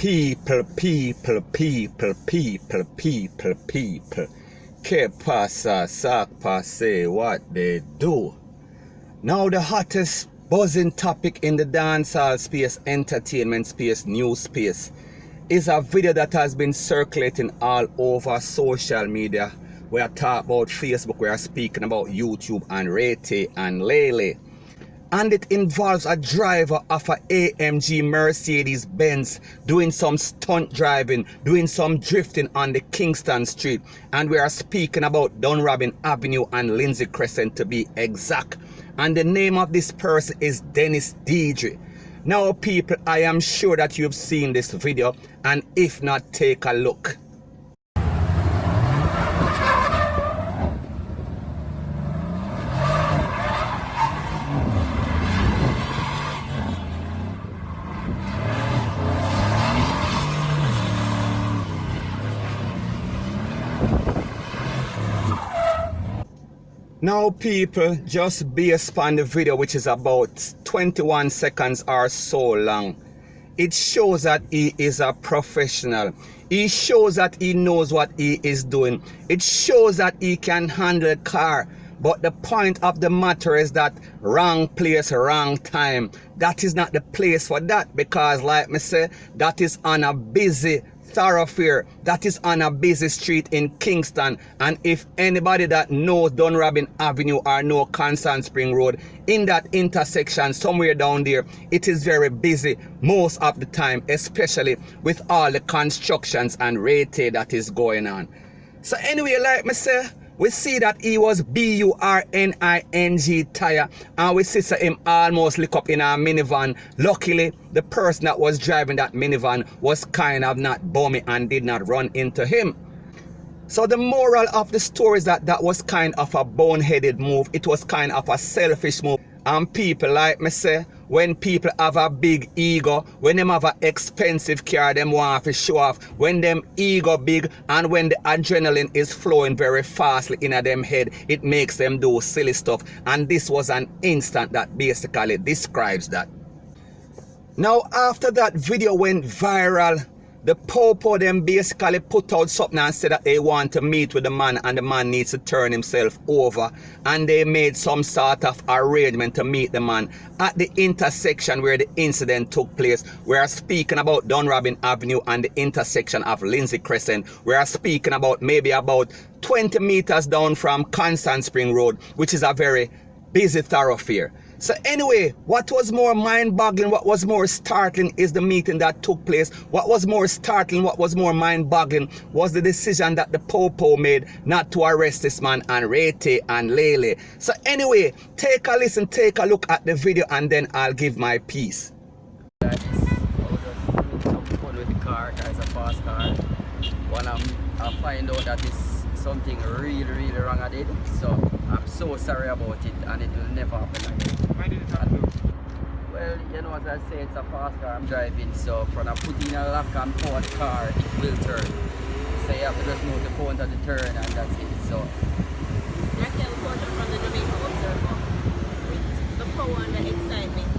People. Que pasa, sac passe, what they do. Now the hottest buzzing topic in the dancehall space, entertainment space, news space is a video that has been circulating all over social media. We are talking about Facebook, we are speaking about YouTube and Rete and Lele. And it involves a driver of a AMG Mercedes Benz doing some stunt driving, doing some drifting on the Kingston Street. And we are speaking about Dunrobin Avenue and Lindsay Crescent to be exact. And the name of this person is Dennis Deidre. Now people, I am sure that you've seen this video, and if not, take a look. Now people, just based on the video, which is about 21 seconds or so long, it shows that he is a professional. He shows that he knows what he is doing. It shows that he can handle a car. But the point of the matter is that wrong place, wrong time. That is not the place for that, because like me say, that is on a busy thoroughfare, that is on a busy street in Kingston. And if anybody that knows Dunrobin Avenue or know Constant Spring Road, in that intersection somewhere down there, it is very busy most of the time, especially with all the constructions and rate that is going on. So anyway, like me say, we see that he was BURNING tire, and we see him almost lick up in a minivan. Luckily, the person that was driving that minivan was kind of not bummy and did not run into him. So the moral of the story is that that was kind of a boneheaded move. It was kind of a selfish move. And people, like me say, when people have a big ego, when them have an expensive car, them want to show off. When them ego big and when the adrenaline is flowing very fastly in them head, it makes them do silly stuff. And this was an instant that basically describes that. Now after that video went viral, the Popo them basically put out something and said that they want to meet with the man, and the man needs to turn himself over, and they made some sort of arrangement to meet the man at the intersection where the incident took place. We are speaking about Dunrobin Avenue and the intersection of Lindsay Crescent. We are speaking about maybe about 20 meters down from Constant Spring Road, which is a very busy thoroughfare. So anyway, what was more mind-boggling, what was more startling is the meeting that took place. What was more startling, what was more mind-boggling was the decision that the Popo made not to arrest this man and Rete and Lele. So anyway, take a listen, take a look at the video, and then I'll give my piece. With the car, it's a fast car. When I find out that it's something really wrong I did, so I'm so sorry about it, and it will never happen again. Why did it happen? Well, you know, as I say, it's a fast car I'm driving, so when I put in a lock and forward car, it will turn. So you have to just move the point of the turn, and that's it. So I can report from the Jamaica Observer with the power and the excitement.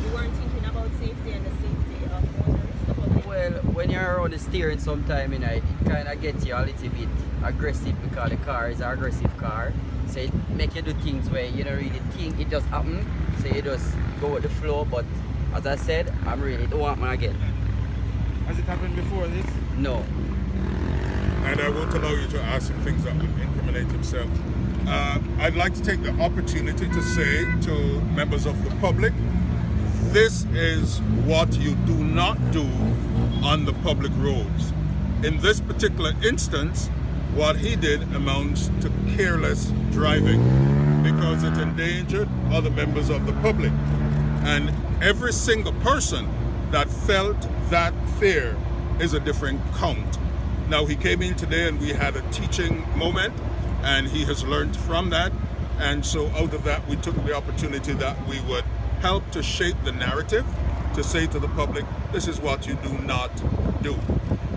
You weren't thinking about safety and the safety of motorists? well, when you're around the steering sometime, you know, it kind of gets you a little bit aggressive, because the car is an aggressive car. So it make you do things where you don't really think it just happen. So you just go with the flow. But as I said, I'm really don't want me again. Has it happened before this? No. And I won't allow you to ask him things that would incriminate himself. I'd like to take the opportunity to say to members of the public, this is what you do not do on the public roads. In this particular instance, what he did amounts to careless driving, because it endangered other members of the public. And every single person that felt that fear is a different count. Now, he came in today and we had a teaching moment, and he has learned from that. And so out of that, we took the opportunity that we would help to shape the narrative, to say to the public, this is what you do not do.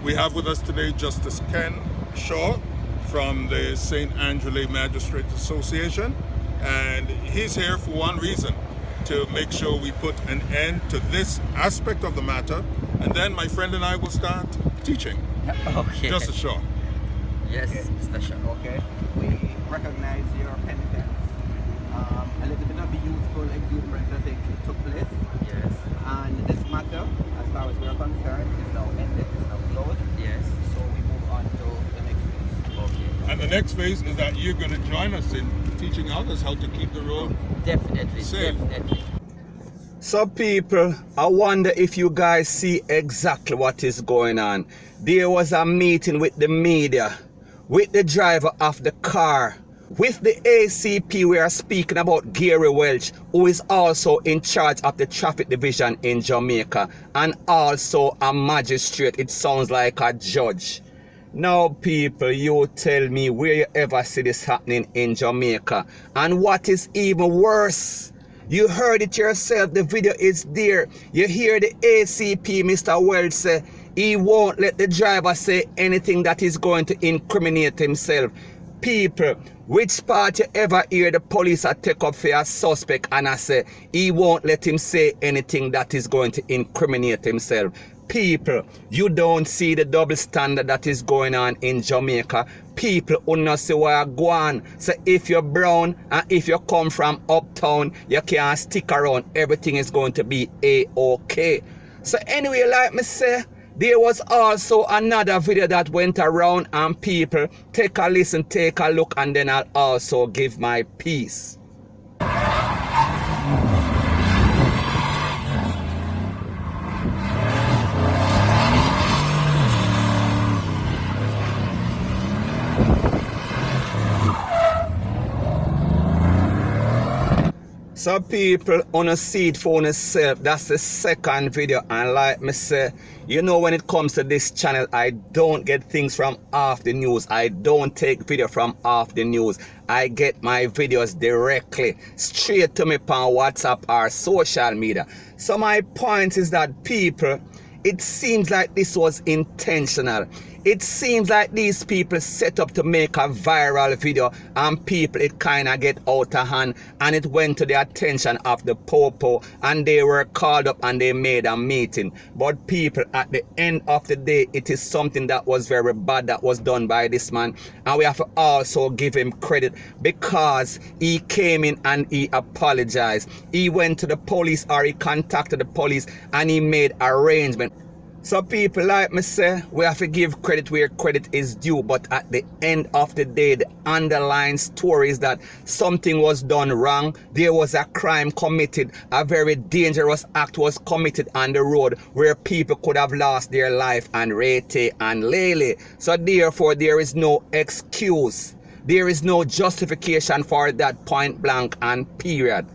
We have with us today Justice Ken Shaw from the St. Angela Magistrates Association, and he's here for one reason, to make sure we put an end to this aspect of the matter and then my friend and I will start teaching. Okay. Just a show. Yes, Mr. Shaw. Okay, we recognize your penitence. A little bit of the youthful exuberance that took place. Yes. And this matter, as far as we are concerned, is now ended, is now closed. Yes. So we move on to the next phase. Okay. And the next phase is that you're going to join us in teaching others how to keep the road. Definitely. Safe. Definitely. So people, I wonder if you guys see exactly what is going on. There was a meeting with the media, with the driver of the car, with the ACP. We are speaking about Gary Welch, who is also in charge of the traffic division in Jamaica, and also a magistrate. It sounds like a judge. Now people, you tell me where you ever see this happening in Jamaica. And what is even worse, you heard it yourself, the video is there. You hear the ACP, Mr. Welch, say he won't let the driver say anything that is going to incriminate himself. People, which part you ever hear the police a take up for a suspect and I say he won't let him say anything that is going to incriminate himself? People, you don't see the double standard that is going on in Jamaica. People who not see where go on. So if you're brown and if you come from uptown, you can't stick around. Everything is going to be A-OK. So anyway, like me say, there was also another video that went around, and people, take a listen, take a look, and then I'll also give my piece. So people, on a seat for yourself, that's the second video, and like me say, you know, when it comes to this channel, I don't get things from off the news. I don't take video from off the news. I get my videos directly, straight to me on WhatsApp or social media. So my point is that people, it seems like this was intentional. It seems like these people set up to make a viral video, and people, it kind of get out of hand, and it went to the attention of the popo, and they were called up and they made a meeting. But people, at the end of the day, it is something that was very bad that was done by this man, and we have to also give him credit because he came in and he apologized. He went to the police, or he contacted the police, and he made arrangement. So people, like me say, we have to give credit where credit is due, but at the end of the day, the underlying story is that something was done wrong. There was a crime committed, a very dangerous act was committed on the road where people could have lost their life and Rete and Lele. So therefore, there is no excuse. There is no justification for that, point blank and period.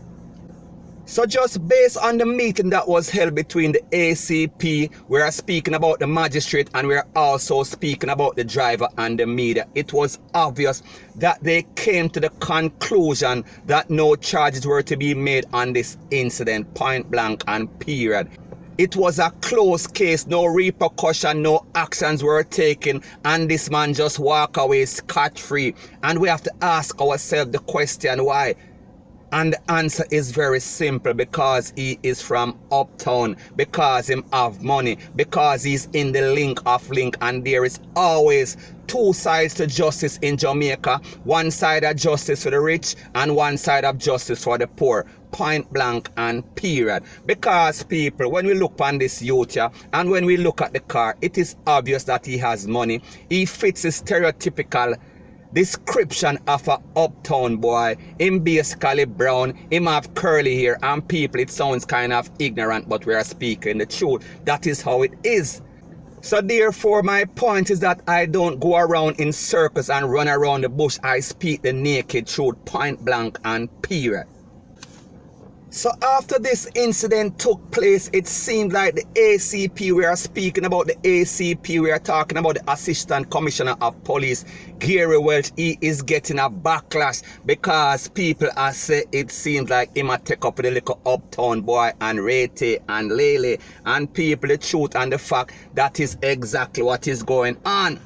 So just based on the meeting that was held between the ACP, we are speaking about the magistrate, and we are also speaking about the driver and the media. It was obvious that they came to the conclusion that no charges were to be made on this incident, point blank and period. It was a closed case, no repercussion, no actions were taken, and this man just walked away scot-free. And we have to ask ourselves the question why. And the answer is very simple: because he is from uptown, because him have money, because he's in the link of link, and there is always two sides to justice in Jamaica. One side of justice for the rich and one side of justice for the poor. Point blank and period. Because people, when we look on this youth here, and when we look at the car, it is obvious that he has money. He fits the stereotypical description of a uptown boy. Him basically brown, him have curly hair, and people, it sounds kind of ignorant, but we are speaking the truth. That is how it is. So therefore, my point is that I don't go around in circles and run around the bush. I speak the naked truth, point blank and period. So after this incident took place, it seemed like the ACP, we are speaking about the ACP, we are talking about the Assistant Commissioner of Police, Gary Welch. He is getting a backlash because people are saying it seems like he might take up with the little uptown boy and Rete and Lele, and people, the truth and the fact, that is exactly what is going on.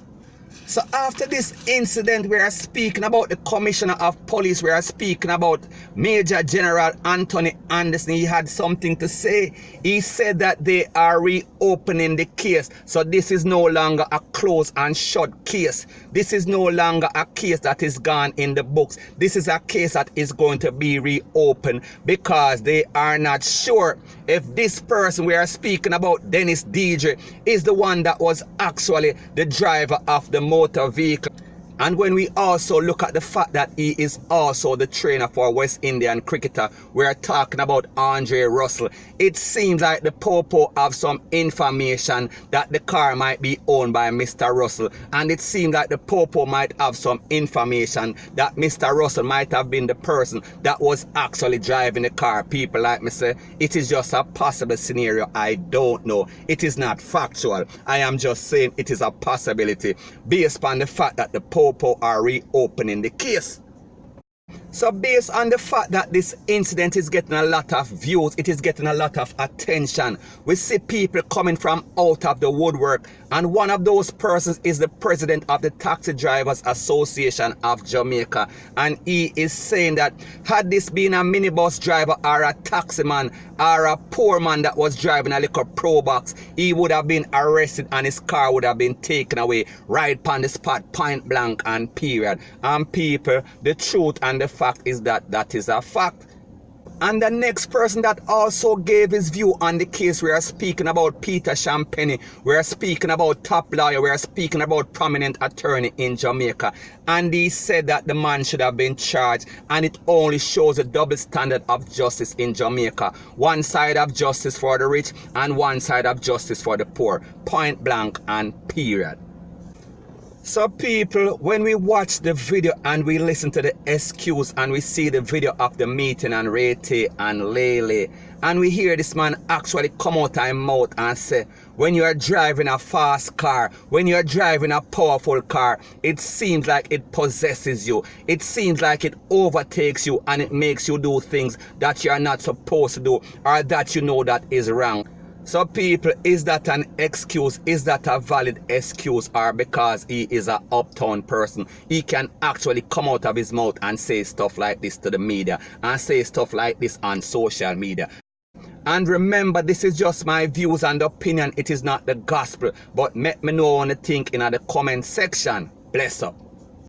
So after this incident, we are speaking about the Commissioner of Police. We are speaking about Major General Anthony Anderson. He had something to say. He said that they are reopening the case. So this is no longer a closed and shut case. This is no longer a case that is gone in the books. This is a case that is going to be reopened because they are not sure if this person we are speaking about, Dennis DJ, is the one that was actually the driver of the motor vehicle. And when we also look at the fact that he is also the trainer for West Indian cricketer, we are talking about Andre Russell. It seems like the Popo have some information that the car might be owned by Mr. Russell. And it seems like the Popo might have some information that Mr. Russell might have been the person that was actually driving the car. People like me say, it is just a possible scenario. I don't know. It is not factual. I am just saying it is a possibility based on the fact that the Popo are reopening the case. So based on the fact that this incident is getting a lot of views, it is getting a lot of attention, we see people coming from out of the woodwork, and one of those persons is the president of the Taxi Drivers Association of Jamaica, and he is saying that had this been a minibus driver or a taxi man or a poor man that was driving a little pro box, he would have been arrested and his car would have been taken away right on the spot, point blank and period. And people, the truth and the fact is that that is a fact. And the next person that also gave his view on the case, we are speaking about Peter Champagne. We are speaking about top lawyer. We are speaking about prominent attorney in Jamaica. And he said that the man should have been charged. And it only shows a double standard of justice in Jamaica. One side of justice for the rich and one side of justice for the poor. Point blank and period. So people, when we watch the video and we listen to the excuse and we see the video of the meeting and Rete and Lele, and we hear this man actually come out of his mouth and say, when you are driving a fast car, when you are driving a powerful car, it seems like it possesses you. It seems like it overtakes you and it makes you do things that you are not supposed to do or that you know that is wrong. So people, is that an excuse? Is that a valid excuse? Or because he is an uptown person, he can actually come out of his mouth and say stuff like this to the media and say stuff like this on social media? And remember, this is just my views and opinion. It is not the gospel. But let me know what you think in the comment section. Bless up.